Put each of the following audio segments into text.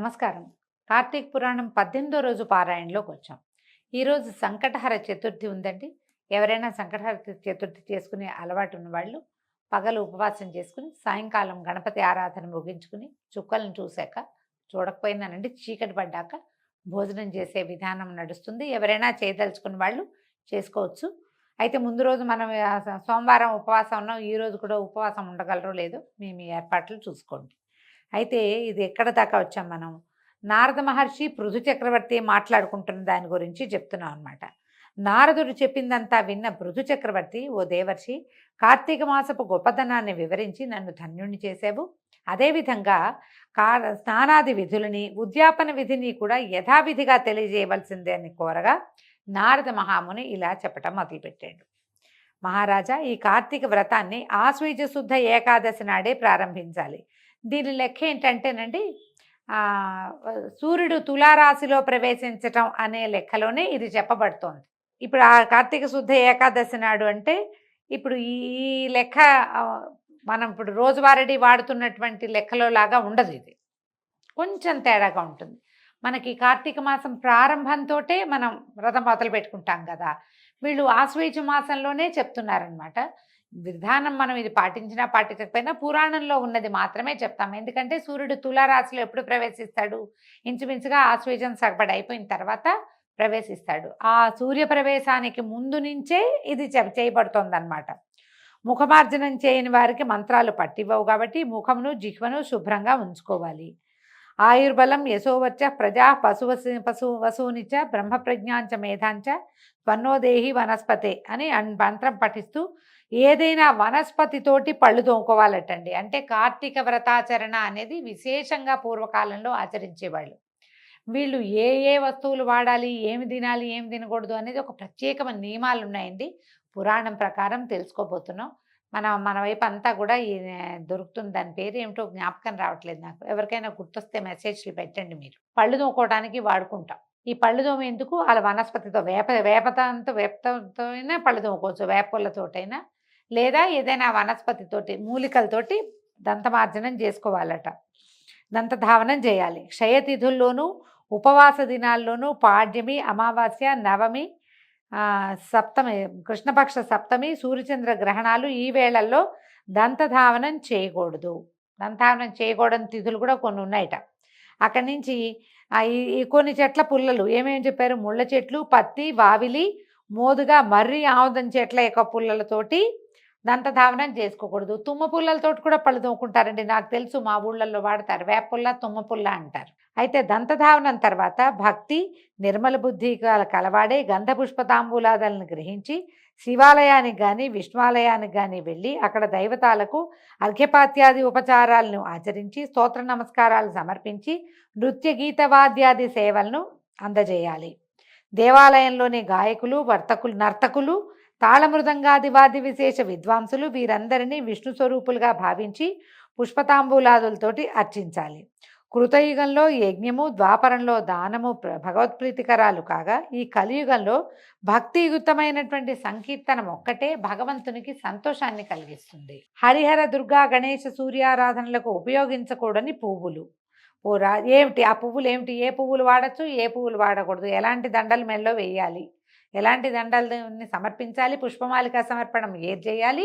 నమస్కారం. కార్తీక పురాణం 18వ రోజు పారాయణలోకి వచ్చాం. ఈరోజు సంకటహర చతుర్థి ఉందండి. ఎవరైనా సంకటహర చతుర్థి చేసుకునే అలవాటు ఉన్నవాళ్ళు పగలు ఉపవాసం చేసుకుని సాయంకాలం గణపతి ఆరాధన ముగించుకుని చుక్కలను చూశాక, చూడకపోయిందనండి చీకటి పడ్డాక భోజనం చేసే విధానం నడుస్తుంది. ఎవరైనా చేయదలుచుకున్న వాళ్ళు చేసుకోవచ్చు. అయితే ముందు రోజు మనం సోమవారం ఉపవాసం ఉన్నాం. ఈరోజు కూడా ఉపవాసం ఉండగలరో లేదో మీ మీ ఏర్పాట్లు చూసుకోండి. అయితే ఇది ఎక్కడ దాకా వచ్చాం మనం? నారద మహర్షి పృథు చక్రవర్తి మాట్లాడుకుంటున్న దాని గురించి చెప్తున్నాం అనమాట. నారదుడు చెప్పిందంతా విన్న పృథు చక్రవర్తి, ఓ దేవర్షి, కార్తీక మాసపు గొప్పతనాన్ని వివరించి నన్ను ధన్యుణ్ణి చేసావు. అదేవిధంగా స్నానాది విధులని, ఉద్యాపన విధిని కూడా యథావిధిగా తెలియజేయవలసిందే అని కోరగా నారద మహాముని ఇలా చెప్పటం మొదలుపెట్టాడు. మహారాజా, ఈ కార్తీక వ్రతాన్ని ఆశ్వీజ శుద్ధ ఏకాదశి నాడే ప్రారంభించాలి. దీని లెక్క ఏంటంటేనండి, సూర్యుడు తులారాశిలో ప్రవేశించటం అనే లెక్కలోనే ఇది చెప్పబడుతోంది. ఇప్పుడు ఆ కార్తీక శుద్ధ ఏకాదశి నాడు అంటే ఇప్పుడు ఈ లెక్క మనం ఇప్పుడు రోజువారీ వాడుతున్నటువంటి లెక్కలో లాగా ఉండదు. ఇది కొంచెం తేడాగా ఉంటుంది. మనకి కార్తీక మాసం ప్రారంభంతో మనం వ్రతం మొదలు పెట్టుకుంటాం కదా, వీళ్ళు ఆశ్వీజ మాసంలోనే చెప్తున్నారనమాట. విధానం మనం ఇది పాటించినా పాటించకపోయినా పురాణంలో ఉన్నది మాత్రమే చెప్తాం. ఎందుకంటే సూర్యుడు తులారాశిలో ఎప్పుడు ప్రవేశిస్తాడు? ఇంచుమించుగా ఆశ్వీజం సగపడి అయిపోయిన తర్వాత ప్రవేశిస్తాడు. ఆ సూర్య ప్రవేశానికి ముందు నుంచే ఇది చేయబడుతోందన్నమాట. ముఖమార్జనం చేయని వారికి మంత్రాలు పట్టివ్వవు కాబట్టి ముఖమును జిహ్వను శుభ్రంగా ఉంచుకోవాలి. ఆయుర్బలం యశోవచ్చ ప్రజా వసూనిచ బ్రహ్మప్రజ్ఞాంచ మేధాంచ త్వన్నోదేహి వనస్పతే అని మంత్రం పఠిస్తూ ఏదైనా వనస్పతితోటి పళ్ళు తోముకోవాలటండి. అంటే కార్తీక వ్రతాచరణ అనేది విశేషంగా పూర్వకాలంలో ఆచరించేవాళ్ళు. వీళ్ళు ఏ ఏ వస్తువులు వాడాలి, ఏమి తినాలి, ఏమి తినకూడదు అనేది ఒక ప్రత్యేకమైన నియమాలు ఉన్నాయండి. పురాణం ప్రకారం తెలుసుకోబోతున్నాం. మన వైపు అంతా కూడా దొరుకుతుంది. దాని పేరు ఏమిటో జ్ఞాపకం రావట్లేదు నాకు. ఎవరికైనా గుర్తొస్తే మెసేజ్లు పెట్టండి. మీరు పళ్ళు తోముకోవడానికి వాడుకుంటాం. ఈ పళ్ళు తోమ ఎందుకు? అలా వనస్పతితో వేపతో అయినా పళ్ళు తోముకోవచ్చు, వేపలతోటైనా, లేదా ఏదైనా వనస్పతితోటి మూలికలతోటి దంతమార్జనం చేసుకోవాలట. దంతధావనం చేయాలి. క్షయతిథుల్లోనూ ఉపవాస దినాల్లోనూ పాడ్యమి, అమావాస్య, నవమి, సప్తమి, కృష్ణపక్ష సప్తమి, సూర్యచంద్ర గ్రహణాలు ఈ వేళల్లో దంతధావనం చేయకూడదు. దంతధావనం చేయకూడని తిథులు కూడా కొన్ని ఉన్నాయట. అక్కడి నుంచి ఈ కొన్ని చెట్ల పుల్లలు ఏమేమి చెప్పారు? ముళ్ళ చెట్లు, పత్తి, వావిలి, మోదుగా, మర్రి, ఆముదం చెట్ల యొక్క పుల్లలతోటి దంతధావనం చేసుకోకూడదు. తుమ్మ పుల్లలతోటి కూడా పళ్ళు తోముకుంటారండి. నాకు తెలుసు, మా ఊళ్ళల్లో వాడతారు. వేపుల్ల, తుమ్మ పుల్ల అంటారు. అయితే దంతధావనం తర్వాత భక్తి నిర్మల బుద్ధి కలవాడే గంధపుష్ప తాంబూలాదాలను గ్రహించి శివాలయానికి కానీ విష్ణువాలయానికి కానీ వెళ్ళి అక్కడ దైవతాలకు అర్ఘ్యపాత్యాది ఉపచారాలను ఆచరించి స్తోత్ర నమస్కారాలు సమర్పించి నృత్య గీతవాద్యాది సేవలను అందజేయాలి. దేవాలయంలోని గాయకులు, నర్తకులు, తాళమృదంగాది వాద్య విశేష విద్వాంసులు వీరందరినీ విష్ణు స్వరూపులుగా భావించి పుష్పతాంబూలాదులతోటి అర్చించాలి. కృతయుగంలో యజ్ఞము, ద్వాపరంలో దానము భగవత్ప్రీతికరాలు కాగా ఈ కలియుగంలో భక్తియుక్తమైనటువంటి సంకీర్తనం ఒక్కటే భగవంతునికి సంతోషాన్ని కలిగిస్తుంది. హరిహర, దుర్గా, గణేష, సూర్యారాధనలకు ఉపయోగించకూడని పువ్వులు. ఏమిటి ఆ పువ్వులు? ఏమిటి? ఏ పువ్వులు వాడచ్చు, ఏ పువ్వులు వాడకూడదు, ఎలాంటి దండలు మెల్లో వేయాలి, ఎలాంటి దండలని సమర్పించాలి, పుష్పమాలిక సమర్పణం ఏది చేయాలి,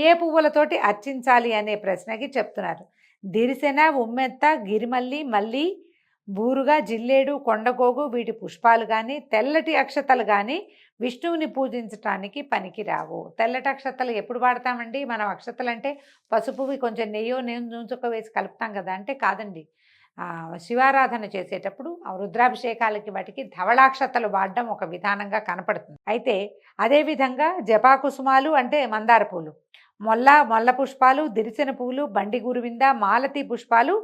ఏ పువ్వులతోటి అర్చించాలి అనే ప్రశ్నకి చెప్తున్నారు. దిరిసెన, ఉమ్మెత్త, గిరిమల్లి, మల్లి, బూరుగా, జిల్లేడు, కొండగోగు వీటి పుష్పాలు కానీ తెల్లటి అక్షతలు కానీ విష్ణువుని పూజించటానికి పనికిరావు. తెల్లటి అక్షతలు ఎప్పుడు వాడతామండి? మనం అక్షతలు అంటే పసుపువి కొంచెం నెయ్యో నూనె వేసి కలుపుతాం కదా, అంటే కాదండి. శివారాధన చేసేటప్పుడు రుద్రాభిషేకాలకి వాటికి ధవళాక్షతలు వాడడం ఒక విధానంగా కనపడుతుంది. అయితే అదేవిధంగా జపాకుసుమాలు అంటే మందార పూలు, మొల్ల పుష్పాలు, దిరిసిన పూలు, బండి గురువింద, మాలతి పుష్పాలు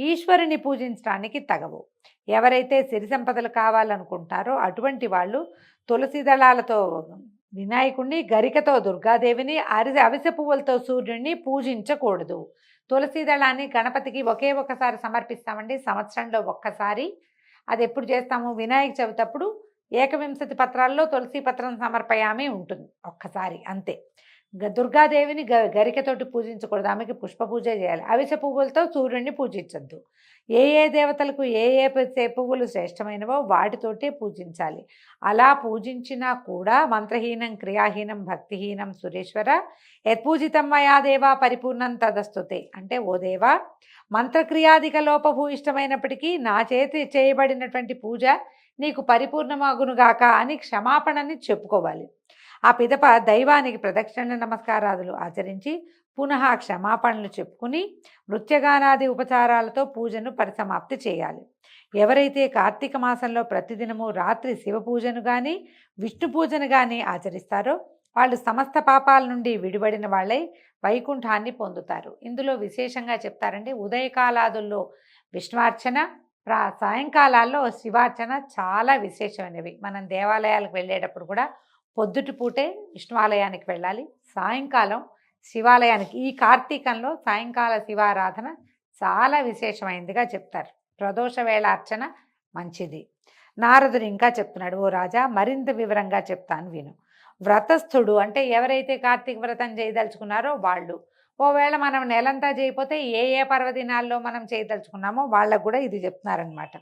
ఈశ్వరుని పూజించడానికి తగవు. ఎవరైతే సిరి సంపదలు కావాలనుకుంటారో అటువంటి వాళ్ళు తులసి దళాలతో వినాయకుడిని, గరికతో దుర్గాదేవిని, అవిసె పువ్వులతో సూర్యుడిని పూజించకూడదు. తులసి దళాన్ని గణపతికి ఒకసారి సమర్పిస్తామండి, సంవత్సరంలో ఒక్కసారి. అది ఎప్పుడు చేస్తాము? వినాయక చవితి అప్పుడు ఏకవింశతి పత్రాల్లో తులసి పత్రం సమర్పయామి ఉంటుంది, ఒక్కసారి అంతే. దుర్గాదేవిని గరికతోటి పూజించకూడదు. ఆమెకి పుష్ప పూజ చేయాలి. అవిసె పువ్వులతో సూర్యుడిని పూజించొద్దు. ఏ ఏ దేవతలకు ఏ ఏ పువ్వులు శ్రేష్టమైనవో వాటితోటే పూజించాలి. అలా పూజించినా కూడా మంత్రహీనం క్రియాహీనం భక్తిహీనం సురేశ్వర యత్పూజితం మయా దేవా పరిపూర్ణం తదస్తుతే. అంటే ఓ దేవా, మంత్రక్రియాధిక లోపభూయిష్టమైనప్పటికీ నా చేతి చేయబడినటువంటి పూజ నీకు పరిపూర్ణమగునుగాక అని క్షమాపణని చెప్పుకోవాలి. ఆ పిదప దైవానికి ప్రదక్షిణ నమస్కారాదులు ఆచరించి పునః క్షమాపణలు చెప్పుకుని నృత్యగానాది ఉపచారాలతో పూజను పరిసమాప్తి చేయాలి. ఎవరైతే కార్తీక మాసంలో ప్రతిదినము రాత్రి శివ పూజను కానీ విష్ణు పూజను కానీ ఆచరిస్తారో వాళ్ళు సమస్త పాపాల నుండి విడిపడిన వాళ్ళై వైకుంఠాన్ని పొందుతారు. ఇందులో విశేషంగా చెప్తారండి, ఉదయకాలాదుల్లో విష్ణువార్చన, సాయంకాలాల్లో శివార్చన చాలా విశేషమైనవి. మనం దేవాలయాలకు వెళ్ళేటప్పుడు కూడా పొద్దుటి పూటే విష్ణువాలయానికి వెళ్ళాలి, సాయంకాలం శివాలయానికి. ఈ కార్తీకంలో సాయంకాల శివారాధన చాలా విశేషమైనదిగా చెప్తారు. ప్రదోష వేళ అర్చన మంచిది. నారదుడు ఇంకా చెప్తున్నాడు, ఓ రాజా మరింత వివరంగా చెప్తాను విను. వ్రతస్థుడు అంటే ఎవరైతే కార్తీక వ్రతం చేయదలుచుకున్నారో వాళ్ళు, ఓవేళ మనం నెలంతా చేయకపోతే ఏ ఏ పర్వదినాల్లో మనం చేయదలుచుకున్నామో వాళ్ళకు కూడా ఇది చెప్తున్నారనమాట.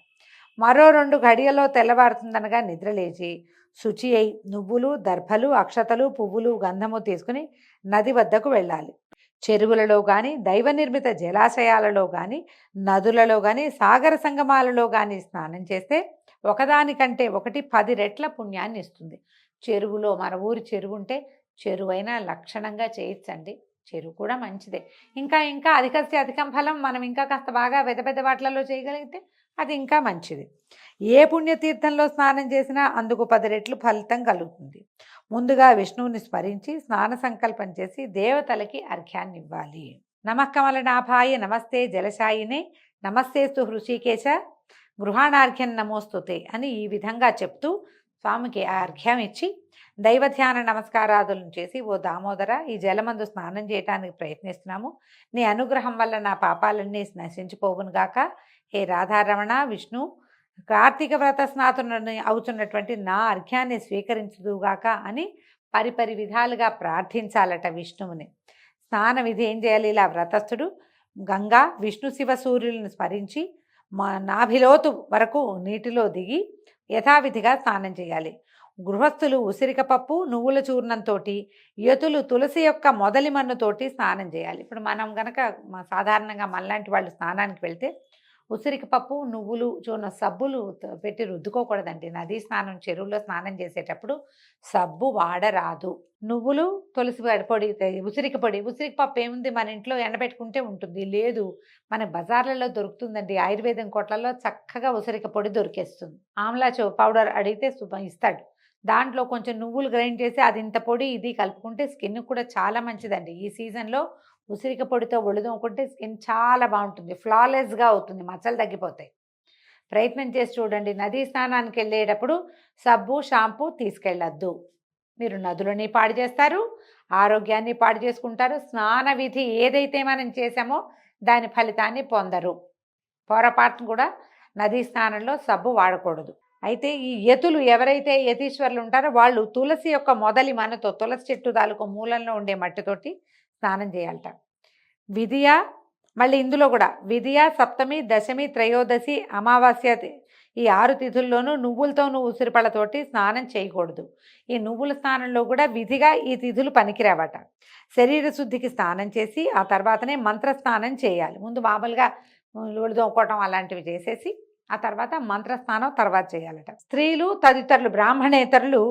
మరో 2 గడియలో తెల్లవారుతుందనగా నిద్రలేచి శుచి అయి నువ్వులు దర్భలు అక్షతలు పువ్వులు గంధము తీసుకుని నది వద్దకు వెళ్ళాలి. చెరువులలో కానీ దైవ నిర్మిత జలాశయాలలో కానీ నదులలో కానీ సాగర సంగమాలలో కానీ స్నానం చేస్తే ఒకదానికంటే ఒకటి 10 రెట్ల పుణ్యాన్ని ఇస్తుంది. చెరువులో మన ఊరి చెరువు ఉంటే చెరువైనా లక్షణంగా చేయొచ్చండి. చెరువు కూడా మంచిదే. ఇంకా ఇంకా అధికస్య అధికం ఫలం. మనం ఇంకా కాస్త బాగా పెద్ద పెద్ద వాటిలలో చేయగలిగితే అది ఇంకా మంచిది. ఏ పుణ్యతీర్థంలో స్నానం చేసినా అందుకు 10 రెట్లు ఫలితం కలుగుతుంది. ముందుగా విష్ణువుని స్మరించి స్నాన సంకల్పం చేసి దేవతలకి అర్ఘ్యాన్ని ఇవ్వాలి. నమః కమలనాభాయ నమస్తే జలశాయినే నమస్తేస్తు హృషికేశ గృహాణార్ఘ్యం నమోస్తుతే అని ఈ విధంగా చెప్తూ స్వామికి ఆ అర్ఘ్యం ఇచ్చి దైవధ్యాన నమస్కారాదులను చేసి, ఓ దామోదర, ఈ జలమందు స్నానం చేయటానికి ప్రయత్నిస్తున్నాము. నీ అనుగ్రహం వల్ల నా పాపాలన్నీ నశించిపోవునుగాక. హే రాధారమణ విష్ణు, కార్తీక వ్రత స్నాతుని అవుతున్నటువంటి నా అర్ఘ్యాన్ని స్వీకరించుదుగాక అని పరిపరి విధాలుగా ప్రార్థించాలట విష్ణువుని. స్నాన విధి ఏం చేయాలి? ఇలా వ్రతస్థుడు గంగా విష్ణు శివ సూర్యులను స్మరించి నాభిలోతు వరకు నీటిలో దిగి యథావిధిగా స్నానం చేయాలి. గృహస్థులు ఉసిరిక పప్పు నువ్వుల చూర్ణంతో, యతులు తులసి యొక్క మొదలి మన్నుతోటి స్నానం చేయాలి. ఇప్పుడు మనం గనక సాధారణంగా మనలాంటి వాళ్ళు స్నానానికి వెళ్తే ఉసిరిక పప్పు నువ్వులు చూర్ణ సబ్బులు పెట్టి రుద్దుకోకూడదండి. నదీ స్నానం చెరువులో స్నానం చేసేటప్పుడు సబ్బు వాడరాదు. నువ్వులు తులసి పొడి ఉసిరిక పొడి. ఉసిరిక పప్పు ఏముంది, మన ఇంట్లో ఎండబెట్టుకుంటే ఉంటుంది. లేదు, మన బజార్లలో దొరుకుతుందండి. ఆయుర్వేదం కొట్లలో చక్కగా ఉసిరిక పొడి దొరికేస్తుంది. ఆమ్లా పౌడర్ అడిగితే ఇస్తాడు. దాంట్లో కొంచెం నువ్వులు గ్రైండ్ చేసి అది ఇంత పొడి ఇది కలుపుకుంటే స్కిన్ కూడా చాలా మంచిదండి. ఈ సీజన్లో ఉసిరిక పొడితో ఒళ్ళుదోముకుంటే స్కిన్ చాలా బాగుంటుంది, ఫ్లాలెస్గా అవుతుంది, మచ్చలు తగ్గిపోతాయి. ప్రయత్నం చేసి చూడండి. నదీ స్నానానికి వెళ్ళేటప్పుడు సబ్బు షాంపూ తీసుకెళ్ళొద్దు. మీరు నదులని పాడు చేస్తారు, ఆరోగ్యాన్ని పాడు చేసుకుంటారు. స్నాన విధి ఏదైతే మనం చేసామో దాని ఫలితాన్ని పొందరు. పొరపాటును కూడా నదీ స్నానంలో సబ్బు వాడకూడదు. అయితే ఈ యతులు ఎవరైతే యతీశ్వరులు ఉంటారో వాళ్ళు తులసి యొక్క మొదలి మనతో, తులసి చెట్టు తాలూకు మూలంలో ఉండే మట్టితోటి స్నానం చేయాలట. విధియ, మళ్ళీ ఇందులో కూడా విధియ, సప్తమి, దశమి, త్రయోదశి, అమావాస్య ఈ 6 తిథుల్లోనూ నువ్వులతోనూ ఉసిరిపళ్ళతోటి స్నానం చేయకూడదు. ఈ నువ్వుల స్నానంలో కూడా విధిగా ఈ తిథులు పనికిరావట. శరీర శుద్ధికి స్నానం చేసి ఆ తర్వాతనే మంత్ర స్నానం చేయాలి. ముందు మామూలుగా ఒడిదోకోవటం అలాంటివి చేసేసి ఆ తర్వాత మంత్రస్నానం తర్వాత చేయాలట. స్త్రీలు తదితరులు బ్రాహ్మణేతరులు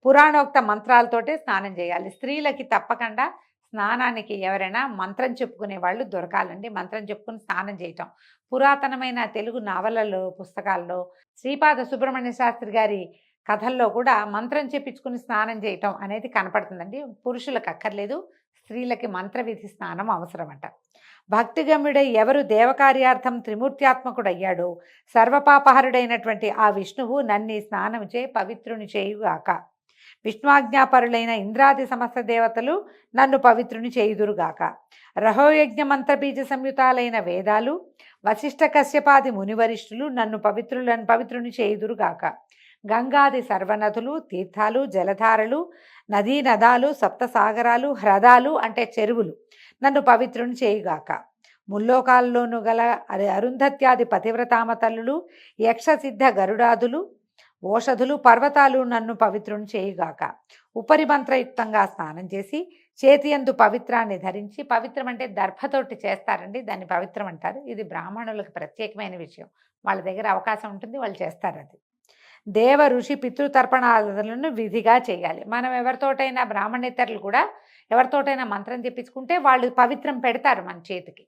పురాణోక్త మంత్రాలతోటే స్నానం చేయాలి. స్త్రీలకి తప్పకుండా స్నానానికి ఎవరైనా మంత్రం చెప్పుకునే వాళ్ళు దొరకాలండి. మంత్రం చెప్పుకుని స్నానం చేయటం పురాతనమైన తెలుగు నావలలో పుస్తకాల్లో శ్రీపాద సుబ్రహ్మణ్య శాస్త్రి గారి కథల్లో కూడా మంత్రం చెప్పించుకుని స్నానం చేయటం అనేది కనపడుతుందండి. పురుషులకు అక్కర్లేదు, స్త్రీలకి మంత్రవిధి స్నానం అవసరమట. భక్తిగమ్యుడై ఎవరు దేవకార్యార్థం త్రిమూర్త్యాత్మకుడయ్యాడో సర్వపాపహరుడైనటువంటి ఆ విష్ణువు నన్ని స్నానం చే పవిత్రుని చేయుగాక. విష్ణువాజ్ఞాపరులైన ఇంద్రాది సమస్త దేవతలు నన్ను పవిత్రుని చేయుదురుగాక. రహోయజ్ఞ మంత్రబీజ సంయుతాలైన వేదాలు వశిష్ఠ కశ్యపాది మునివరిష్ఠులు నన్ను పవిత్రుని చేయుదురుగాక. గంగాది సర్వనదులు, తీర్థాలు, జలధారలు, నదీ నదాలు, సప్తసాగరాలు, హ్రదాలు అంటే చెరువులు నన్ను పవిత్రుని చేయుగాక. ముల్లోకాల్లోనూ గల అరుంధత్యాది పతివ్రతామ తల్లులు, యక్షసిద్ధ గరుడాదులు, ఓషధులు, పర్వతాలు నన్ను పవిత్రుని చేయుగాక. ఉపరిమంత్రయుక్తంగా స్నానం చేసి చేతియందు పవిత్రాన్ని ధరించి, పవిత్రం అంటే దర్భతోటి చేస్తారండి, దాన్ని పవిత్రం అంటారు. ఇది బ్రాహ్మణులకు ప్రత్యేకమైన విషయం, వాళ్ళ దగ్గర అవకాశం ఉంటుంది, వాళ్ళు చేస్తారు. అది దేవ ఋషి పితృతర్పణాలను విధిగా చేయాలి. మనం ఎవరితోటైనా బ్రాహ్మణేతరులు కూడా ఎవరితోటైనా మంత్రం చెప్పించుకుంటే వాళ్ళు పవిత్రం పెడతారు మన చేతికి.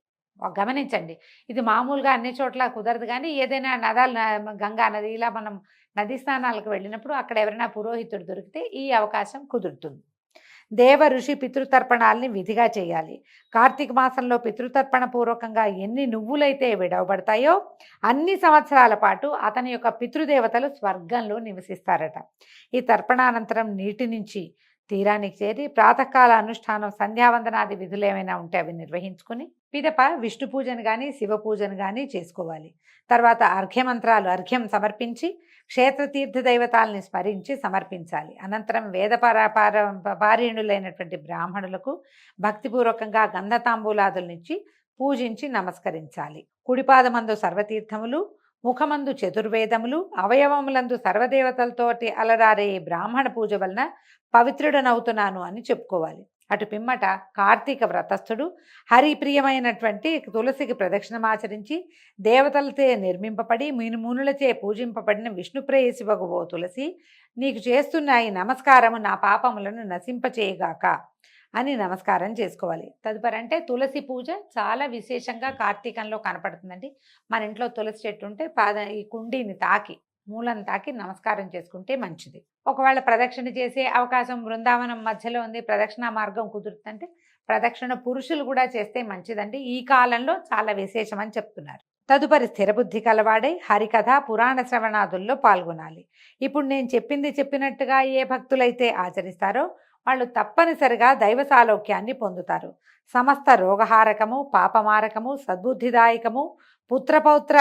గమనించండి, ఇది మామూలుగా అన్ని చోట్ల కుదరదు, కానీ ఏదైనా నదాలు, గంగా నది, ఇలా మనం నదీ స్నానాలకు వెళ్ళినప్పుడు అక్కడ ఎవరైనా పురోహితుడు దొరికితే ఈ అవకాశం కుదురుతుంది. దేవ ఋషి పితృతర్పణాలని విధిగా చేయాలి. కార్తీక మాసంలో పితృతర్పణ పూర్వకంగా ఎన్ని నువ్వులైతే విడవబడతాయో అన్ని సంవత్సరాల పాటు అతని యొక్క పితృదేవతలు స్వర్గంలో నివసిస్తారట. ఈ తర్పణానంతరం నీటి నుంచి తీరానికి చేరి ప్రాతకాల అనుష్ఠానం, సంధ్యావందనాది విధులు ఏమైనా ఉంటే అవి నిర్వహించుకుని పిదప విష్ణు పూజను కానీ శివ పూజను కానీ చేసుకోవాలి. తర్వాత అర్ఘ్యమంత్రాలు అర్ఘ్యం సమర్పించి క్షేత్రతీర్థ దైవతాలని స్మరించి సమర్పించాలి. అనంతరం పారీణులైనటువంటి బ్రాహ్మణులకు భక్తిపూర్వకంగా గంధతాంబూలాదులనిచ్చి పూజించి నమస్కరించాలి. కుడిపాదమందు సర్వతీర్థములు, ముఖమందు చతుర్వేదములు, అవయవములందు సర్వదేవతలతోటి అలరారే బ్రాహ్మణ పూజ వలన పవిత్రుడనవుతున్నాను అని చెప్పుకోవాలి. అటు పిమ్మట కార్తీక వ్రతస్థుడు హరిప్రియమైనటువంటి తులసికి ప్రదక్షిణమాచరించి దేవతలచే నిర్మింపబడి మునులచే పూజింపబడిన విష్ణుప్రేయసి ఓ తులసి, నీకు చేస్తున్న ఈ నమస్కారము నా పాపములను నశింపచేయగాక అని నమస్కారం చేసుకోవాలి. తదుపరి అంటే తులసి పూజ చాలా విశేషంగా కార్తీకంలో కనపడుతుందండి. మన ఇంట్లో తులసి చెట్టు ఉంటే ఈ కుండీని తాకి, మూలను తాకి నమస్కారం చేసుకుంటే మంచిది. ఒకవేళ ప్రదక్షిణ చేసే అవకాశం బృందావనం మధ్యలో ఉంది, ప్రదక్షిణ మార్గం కుదురుతుందంటే ప్రదక్షిణ పురుషులు కూడా చేస్తే మంచిదండి. ఈ కాలంలో చాలా విశేషం అని చెప్తున్నారు. తదుపరి స్థిరబుద్ధి కలవాడై హరికథ పురాణ శ్రవణాదుల్లో పాల్గొనాలి. ఇప్పుడు నేను చెప్పినట్టుగా ఏ భక్తులైతే ఆచరిస్తారో వాళ్ళు తప్పనిసరిగా దైవ సాలోక్యాన్ని పొందుతారు. సమస్త రోగహారకము, పాపమారకము, సద్బుద్ధిదాయకము, పుత్రపౌత్ర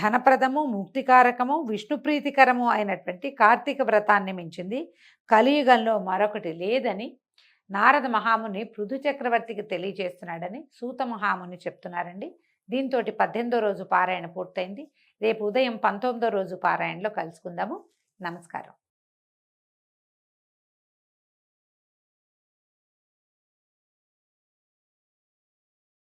ధనప్రదము, ముక్తికారకము, విష్ణుప్రీతికరము అయినటువంటి కార్తీక వ్రతాన్ని మించింది కలియుగంలో మరొకటి లేదని నారద మహాముని పృథు చక్రవర్తికి తెలియజేస్తున్నాడని సూత మహాముని చెప్తున్నారండి. దీంతో 18వ రోజు పారాయణ పూర్తయింది. రేపు ఉదయం 19వ రోజు పారాయణలో కలుసుకుందాము. నమస్కారం.